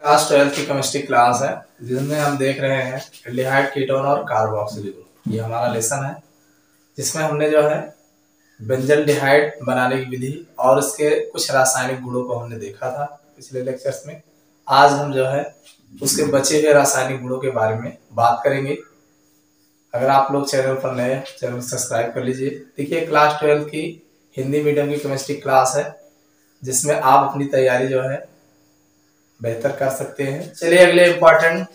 Class 12 की chemistry class है जिसमें हम देख रहे हैं एल्डिहाइड, कीटोन और कार्बोक्सिल ग्रुप। ये हमारा लेसन है जिसमें हमने जो है बेंजल्डिहाइड बनाने की विधि और उसके कुछ रासायनिक गुणों को हमने देखा था पिछले लेक्चर्स में। आज हम जो है उसके बचे हुए रासायनिक गुणों के बारे में बात करेंगे। अगर आप लोग चैनल पर नए हैं, चैनल सब्सक्राइब कर लीजिए। देखिए, क्लास 12 की हिंदी मीडियम की केमिस्ट्री क्लास है जिसमें आप अपनी तैयारी जो है बेहतर कर सकते हैं। चलिए अगले इंपॉर्टेंट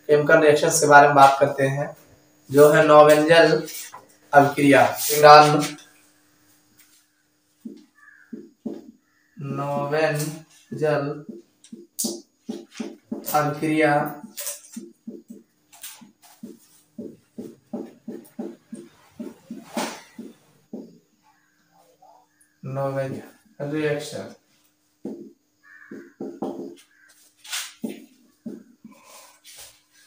केमिकल रिएक्शंस के बारे में बात करते हैं, जो है नोवेंजल अभिक्रिया। नोवेंजल अभिक्रिया नोवेंजल रिएक्शन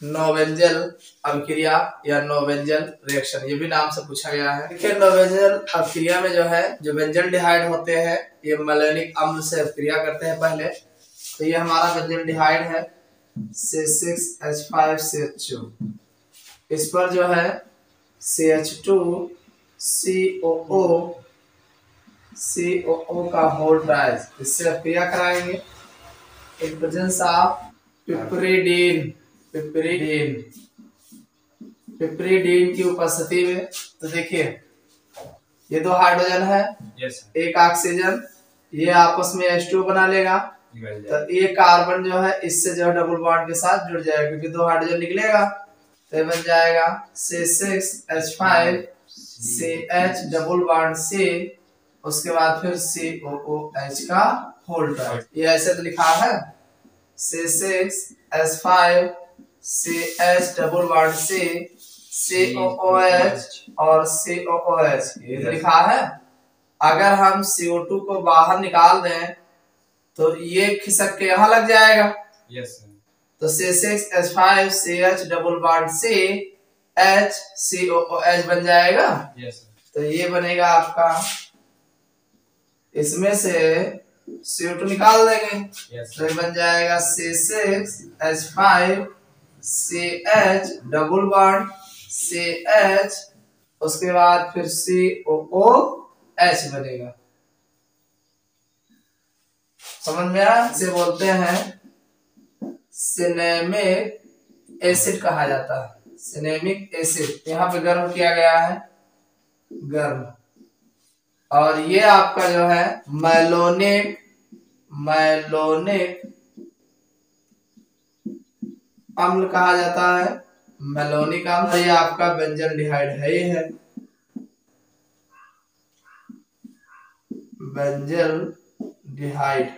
नोवेंजल अभिक्रिया या नोवेंजल रिएक्शन, ये भी नाम से पूछा गया है। देखिए, नोवेंजल अभिक्रिया में जो है जो बेंजल्डिहाइड होते हैं ये मैलोनिक अम्ल से अभिक्रिया करते हैं पहले। तो ये हमारा बेंजल्डिहाइड है C6H5CH2। इस पर जो है CH2COO का होल्ड राइज इससे अभिक्रिया कराएंगे इन प्रेजेंस ऑफ पिपरीडीन की उपस्थिति में। तो देखिए, ये दो हाइड्रोजन है, एक ऑक्सीजन, ये आपस में H2 बना लेगा। तो ये कार्बन जो है इससे जो है डबल बॉन्ड के साथ जुड़ जाएगा क्योंकि दो हाइड्रोजन निकलेगा। तो बन जाएगा C6H5CH डबल बॉन्ड C, उसके बाद फिर COOH का होल्ड राइज। ये ऐसे तो लिखा है C6H5CH double bond C, COOH और COOH, ये लिखा है। अगर हम CO2 को बाहर निकाल दें तो ये खिसक के यहाँ लग जाएगा। तो C6H5CH double bond C HCOOH बन जाएगा। तो ये बनेगा आपका, इसमें से CO2 निकाल देंगे तो बन जाएगा C6H5CH डबल बॉन्ड CH, उसके बाद फिर COOH बनेगा। समझ में आया? इसे बोलते हैं सिनेमिक एसिड कहा जाता है। सिनेमिक एसिड यहाँ पे गर्म किया गया है, गर्म। और ये आपका जो है मैलोनिक अम्ल कहा जाता है। मैलोनिक अम्ल ये आपका बेंजल्डिहाइड है, ये है बेंजल्डिहाइड।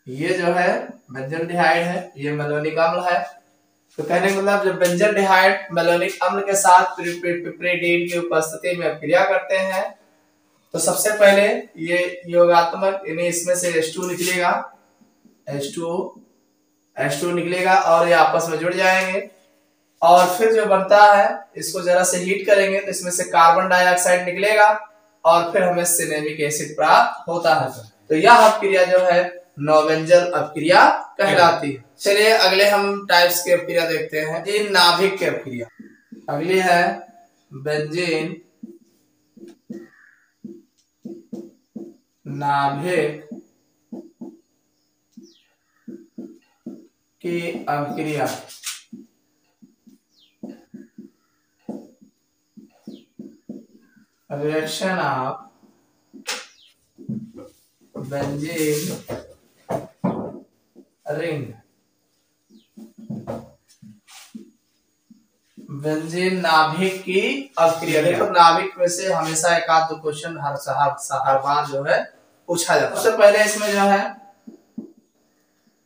ये जो है बेंजल्डिहाइड है, ये मैलोनिक अम्ल है। तो कहने का मतलब जब बेंजल्डिहाइड मैलोनिक अम्ल के साथ पिपरीडीन की उपस्थिति में अभिक्रिया करते हैं तो सबसे पहले ये योगात्मक इसमें से H2 निकलेगा, H2 निकलेगा और ये आपस में जुड़ जाएंगे। और फिर जो बनता है इसको जरा से हीट करेंगे तो इसमें से कार्बन डाइऑक्साइड निकलेगा और फिर हमें सिनेमिक एसिड प्राप्त होता है। तो यह अभिक्रिया जो है नोवेंजल अभिक्रिया कहलाती है। चलिए अगले हम टाइप्स की अभिक्रिया देखते हैं। बेंजीन नाभिक की अभिक्रिया अगली है, बेंजीन नाभिक की अभिक्रिया। Reaction of benzene ring. Benzene नाभिक की अभिक्रिया। देखो, नाभिक में से हमेशा एक आध दो क्वेश्चन हर बार जो है पूछा जाता है। सबसे पहले इसमें जो है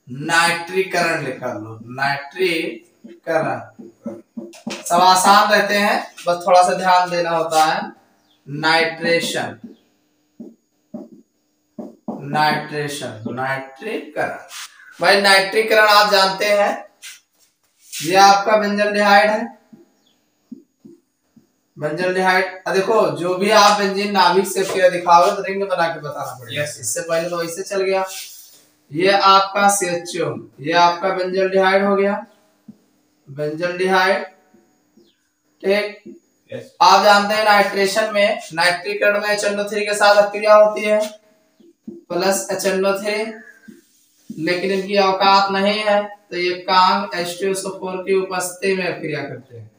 नाइट्रीकरण लिखा लो, नाइट्रीकरण। सब आसान रहते हैं, बस थोड़ा सा ध्यान देना होता है। नाइट्रीकरण। भाई नाइट्रीकरण आप जानते हैं, ये आपका बेंजल्डिहाइड है। बेंजल्डिहाइड देखो, जो भी आप बेंजीन नाभिक से अभिक्रिया दिखाओगे तो रिंग बना के बताना पड़ेगा। इससे पहले तो वैसे चल गया। ये आपका CHO, ये आपका बेंजल्डिहाइड हो गया, बेंजल्डिहाइड। ठीक, आप जानते हैं नाइट्रेशन में, नाइट्रीकरण में HNO3 के साथ क्रिया होती है प्लस HNO3, लेकिन इनकी औकात नहीं है तो ये कांग H2SO4 की उपस्थिति में क्रिया करते हैं।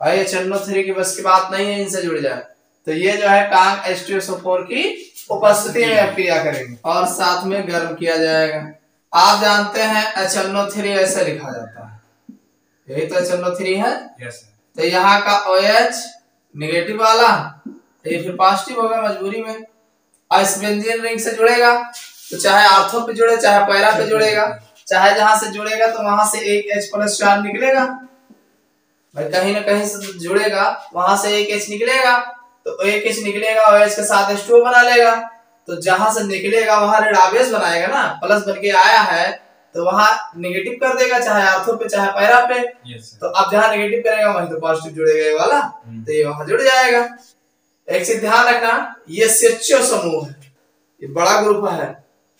भाई HNO3 की बस की बात नहीं है इनसे जुड़ जाए, तो ये जो है कांग H2SO4 की उपस्थिति में क्रिया करेंगे और साथ में गर्म किया जाएगा। आप जानते हैं HNO3 ऐसे लिखा जाता है, यही तो HNO3 है। yes, तो यहाँ का OH निगेटिव वाला, तो ये फिर पॉजिटिव होगा मजबूरी में, और इस बेंजीन रिंग से जुड़ेगा तो चाहे आर्थो पे जुड़े चाहे पैरा पे जुड़ेगा, चाहे जहां से जुड़ेगा तो वहां से एक H+ चार्ज निकलेगा। भाई कहीं ना कहीं से जुड़ेगा, वहां से एक H निकलेगा, तो एक H निकलेगा OH के साथ H2O बना लेगा, तो जहां से निकलेगा वहां ऋण आवेश बनाएगा ना, प्लस बन के आया है तो वहां नेगेटिव कर देगा, चाहे आर्थो पे चाहे पैरा पे। तो अब जहां नेगेटिव करेगा वहीं तो पॉजिटिव जुड़ेगा ये वाला, तो ये वहां जुड़ जाएगा। एक चीज ध्यान रखना, ये CHO समूह है, ये बड़ा ग्रुप है,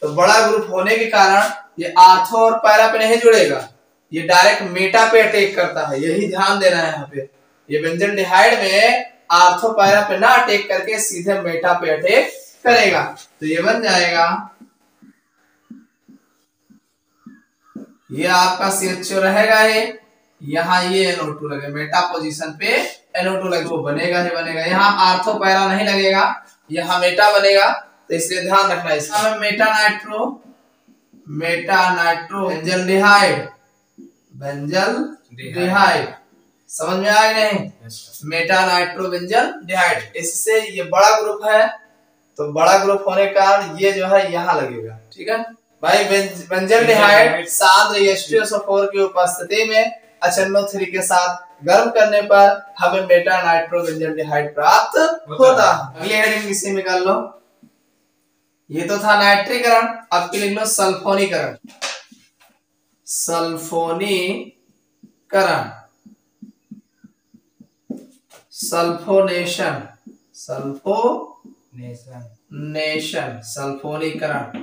तो बड़ा ग्रुप होने के कारण ये आर्थो और पैरा पे नहीं जुड़ेगा, ये डायरेक्ट मेटा पे अटैक करता है, यही ध्यान देना है यहाँ पे। ये बेंजल्डिहाइड में आर्थो पैरा पे ना अटैक करके सीधे मेटा पे अटैक करेगा, तो ये बन जाएगा, ये आपका CHO रहेगा है, यहाँ ये NO2 लगे, मेटा पोजीशन पे NO2 लगे, वो बनेगा ही बनेगा। यहाँ आर्थो पैरा नहीं लगेगा, यहाँ मेटा बनेगा, तो इसलिए ध्यान रखना है। इसका Meta nitro, Meta nitro benzaldehyde, benzaldehyde, समझ में आया नहीं? मेटा नाइट्रो बेंजल्डिहाइड, इससे ये बड़ा ग्रुप है, तो बड़ा ग्रुप होने का ये जो है यहाँ लगेगा। ठीक है भाई, बेंजल्डिहाइड सांद्र H2SO4 की उपस्थिति में HNO3 के साथ गर्म करने पर हमें मेटा नाइट्रो बेंजल्डिहाइड प्राप्त होता है। अगली हेडिंग इसी में कर लो, ये तो था नाइट्रीकरण, अब की लिख लो सल्फोनीकरण, सल्फोनीकरण, सल्फोनेशन, सल्फोनेशन, सल्फोनीकरण।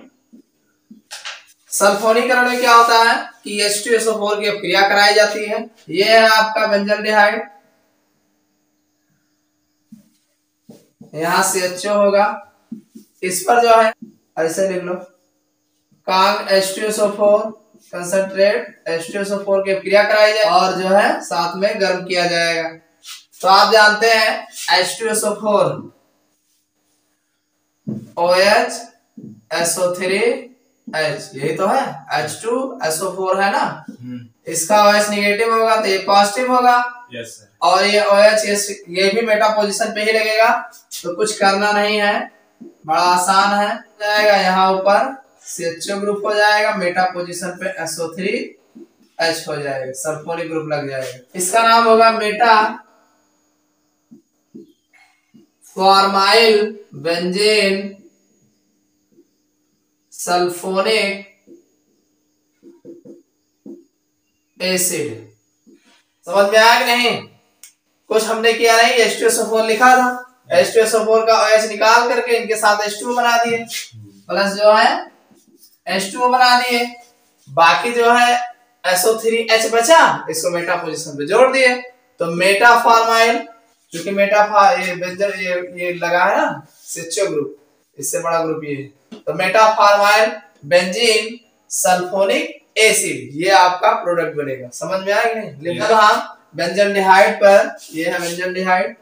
सल्फोनीकरण में क्या होता है कि H2SO4 की क्रिया कराई जाती है, ये है आपका बेंजल्डिहाइड, यहाँ CHO होगा, इस पर जो है ऐसे लिख लो, कांग H2SO4 कंसंट्रेट H2SO4 की क्रिया कराई जाए और जो है साथ में गर्म किया जाएगा। तो आप जानते हैं H2SO4 OH SO3H, यही तो है, H2SO4 है ना, इसका OH निगेटिव होगा तो ये पॉजिटिव होगा। yes, sir. और ये OH ये भी मेटा पोजीशन पे ही लगेगा, तो कुछ करना नहीं है, बड़ा आसान है, जाएगा यहाँ ऊपर CHO ग्रुप हो जाएगा, मेटा पोजीशन पे SO3H हो जाएगा, सल्फोनिक ग्रुप लग जाएगा। इसका नाम होगा Meta formyl benzene sulphonic acid. समझ में आया कि नहीं? कुछ हमने किया नहीं, H2SO4 लिखा था, H2SO4 का OH निकाल करके इनके साथ H2O बना दिए, प्लस जो है H2O बना दिए, बाकी जो है SO3H बचा, इसको मेटा पोजीशन पे जोड़ दिए, तो मेटा फॉर्माइल, क्योंकि ये लगा है ना CHO ग्रुप, इससे बड़ा ग्रुप ये, तो Meta formyl benzene sulphonic acid, ये आपका प्रोडक्ट बनेगा। समझ में आया कि नहीं? लिखा हम बेंजल्डिहाइड पर, ये है बेंजल्डिहाइड,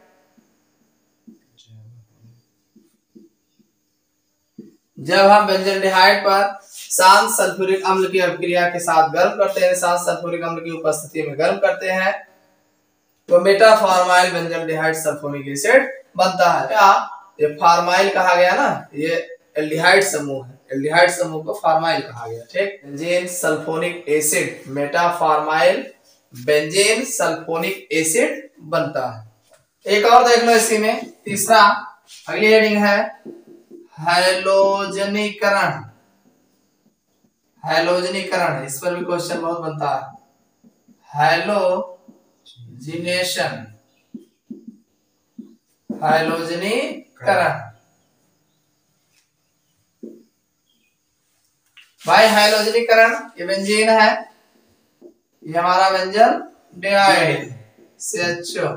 जब हम बेंजल्डिहाइड पर शांत सल्फ्यूरिक अम्ल की अभिक्रिया के साथ गर्म करते हैं, शांत सल्फ्यूरिक अम्ल की उपस्थिति में गर्म करते हैं, तो Meta formyl benzaldehyde sulphonic acid बनता है। क्या ये फॉर्माइल कहा गया ना, ये एल्डिहाइड समूह है, एल्डिहाइड समूह को फॉर्माइल कहा गया। ठीक, benzene sulphonic acid, Meta formyl benzene sulphonic acid बनता है। एक और देख लो इसी में, तीसरा, अगली हेडिंग है हैलोजनीकरण, हैलोजनीकरण, इस पर भी क्वेश्चन बहुत बनता है। हैलोजिनेशन, हैलोजनीकरण, भाई हाइड्रोजनीकरण, ये बेंजीन है, ये हमारा बेंजल डिहाइड CHO।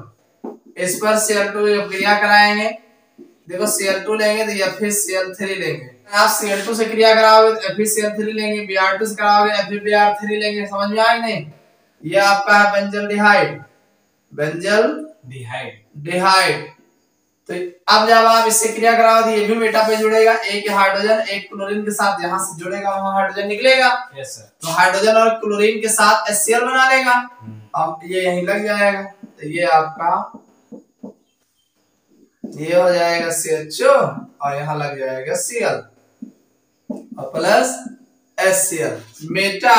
इस पर Cl2 क्रिया कराएंगे। देखो Cl2 लेंगे तो या फिर Cl3 लेंगे। आप Cl2 से क्रिया कराओगे तो FeCl3 लेंगे, Br2 से कराओगे FeBr3 लेंगे। समझ में आया नहीं? ये आपका है बेंजल डिहाइड, बेंजल डिहाइड। तो अब जब आप इससे क्रिया कराओगे तो ये भी मेटा पे जुड़ेगा, एक हाइड्रोजन एक क्लोरीन के साथ जहां से जुड़ेगा वहां हाइड्रोजन निकलेगा। Yes sir. तो हाइड्रोजन और क्लोरीन के साथ HCl बना लेगा। अब ये यहीं लग जाएगा, तो ये आपका ये हो जाएगा CHO और यहाँ लग जाएगा Cl और plus HCl, meta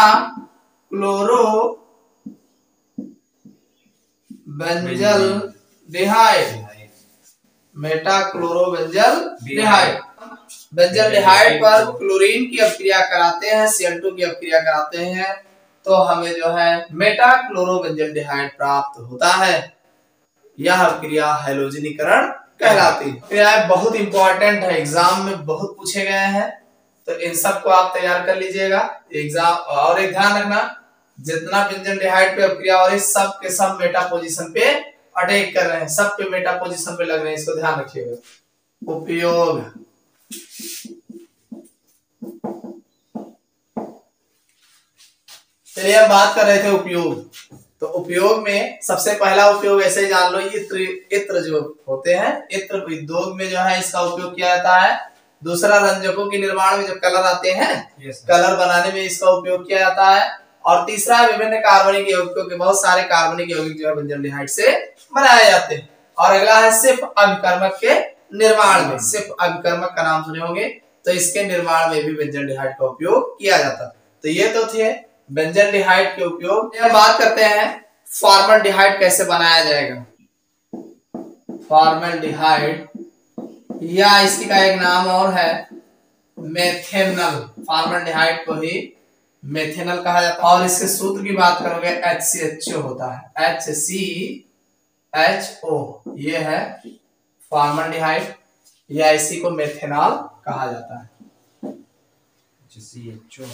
chloro benzaldehyde, meta chloro benzaldehyde. Benzaldehyde पर क्लोरीन की अपक्रिया कराते हैं, Cl2 की अपक्रिया कराते हैं, तो हमें जो है मेटा क्लोरो बेंजल डिहाइड प्राप्त होता है। यह क्रिया हैलोजनीकरण कहलाती है। क्रियाएं बहुत इंपॉर्टेंट है, एग्जाम में बहुत पूछे गए हैं, तो इन सब को आप तैयार कर लीजिएगा एग्जाम। और एक ध्यान रखना, जितना बेंजल डिहाइड पे अपक्रिया हो रही सब के सब मेटा पोजीशन पे अटैक कर रहे हैं, सब पे मेटा पोजीशन पे लग रहे हैं, इसको ध्यान रखिएगा। उपयोग, चलिए हम बात कर रहे थे उपयोग। तो उपयोग में सबसे पहला उपयोग ऐसे ही जान लो, इत्र जो होते हैं, इत्र उद्योग में जो है इसका उपयोग किया जाता है। दूसरा, रंजकों के निर्माण में जो कलर आते हैं, कलर बनाने में इसका उपयोग किया जाता है। और तीसरा, विभिन्न कार्बनिक यौगिकों के बहुत सारे कार्बनिक यौगिक जो है बेंजल डिहाइड से बनाए जाते हैं। और अगला है सिर्फ अभिकर्मक के निर्माण में, सिर्फ अभिकर्मक का नाम सुने होंगे, तो इसके निर्माण में भी बेंजल डिहाइड का उपयोग किया जाता है। तो ये तो थे बेंजल डिहाइड के उपयोग। हम बात करते हैं फॉर्मल्डिहाइड कैसे बनाया जाएगा। फॉर्मल्डिहाइड या इसी का एक नाम और है मेथेनल, फॉर्मल्डिहाइड को ही मेथेनल कहा जाता है। और इसके सूत्र की बात करोगे HCHO होता है, HCHO, ये है फॉर्मल्डिहाइड, या इसी को मेथेनॉल कहा जाता है। HCHO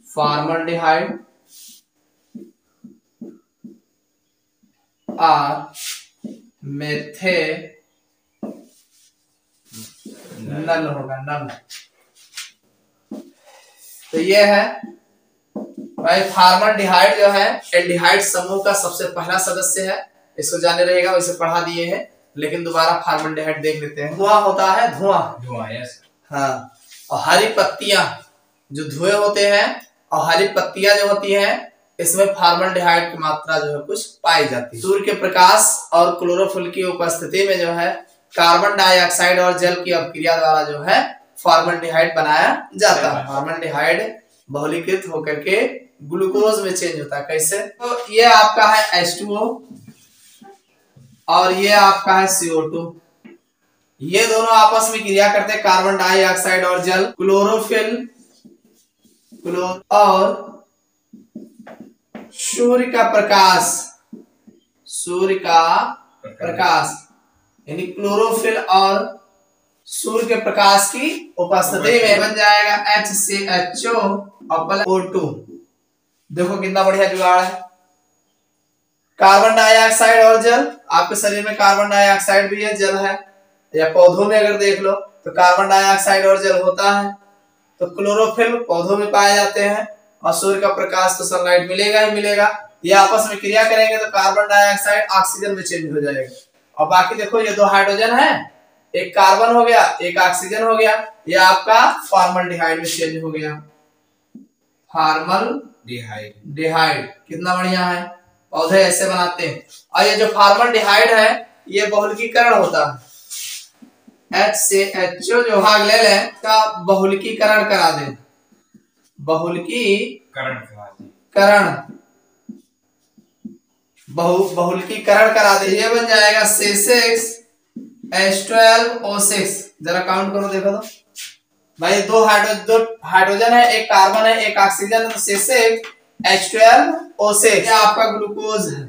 फॉर्मल्डिहाइड और मेथेनल होगा, नल। तो ये है भाई फॉर्मल्डिहाइड जो है एल्डिहाइड समूह का सबसे पहला सदस्य है, इसको जाने रहेगा, वैसे पढ़ा दिए हैं, लेकिन दोबारा फॉर्मल्डिहाइड देख लेते हैं। धुआं होता है, धुआं, यस, हाँ। और हरी पत्तियां जो धुएं होते हैं और हरी पत्तियां जो होती हैं, इसमें फॉर्मल्डिहाइड की मात्रा जो है कुछ पाई जाती है। सूर्य के प्रकाश और क्लोरोफिल की उपस्थिति में जो है कार्बन डाइऑक्साइड और जल की अपक्रिया द्वारा जो है फॉर्मल्डिहाइड बनाया जाता है। फॉर्मल्डिहाइड बहुलीकृत होकर के ग्लूकोज में चेंज होता है। कैसे? तो ये आपका है H2O और ये आपका है CO2। ये दोनों आपस में क्रिया करते हैं, कार्बन डाइऑक्साइड और जल, क्लोरोफिल और सूर्य का प्रकाश यानी क्लोरोफिल और सूर्य के प्रकाश की उपस्थिति में बन जाएगा HCHO और प्लस O2। देखो कितना बढ़िया जुगाड़ है। कार्बन डाइऑक्साइड और जल, आपके शरीर में कार्बन डाइऑक्साइड भी है, जल है, या पौधों में अगर देख लो तो कार्बन डाइऑक्साइड और जल होता है। तो क्लोरोफिल पौधों में पाए जाते हैं और सूर्य का प्रकाश तो सनलाइट मिलेगा ही मिलेगा। ये आपस में क्रिया करेंगे तो कार्बन डाइऑक्साइड ऑक्सीजन में चेंज हो जाएगा। और बाकी देखो ये दो हाइड्रोजन है, एक कार्बन हो गया, एक ऑक्सीजन हो गया, ये आपका फॉर्मल्डिहाइड में चेंज हो गया। फॉर्मल्डिहाइड कितना बढ़िया है, पौधे ऐसे बनाते हैं। और ये जो फॉर्मल्डिहाइड है ये बहुलकीकरण होता है। HCHO जो भाग ले लें का बहुलकीकरण करा दें, बहुलकीकरण करा दे, ये बन जाएगा C6H12O6। जरा काउंट करो, देखो तो भाई, दो हाइड्रोजन है, एक कार्बन है, एक ऑक्सीजन है, तो C6H12O6 ये आपका ग्लूकोज है,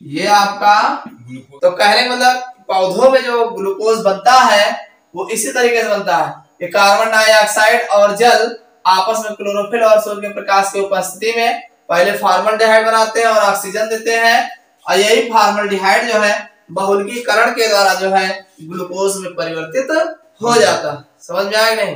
ये आपका ग्लूकोज। तो कहने मतलब पौधों में जो ग्लूकोज बनता है वो इसी तरीके से बनता है। ये कार्बन डाइऑक्साइड और जल आपस में क्लोरोफिल और सूर्य के प्रकाश की उपस्थिति में पहले फॉर्मल्डिहाइड बनाते हैं और ऑक्सीजन देते हैं, और यही फॉर्मल्डिहाइड जो है बहुलकीकरण के द्वारा जो है ग्लूकोज में परिवर्तित हो जाता है। समझ में आया नहीं?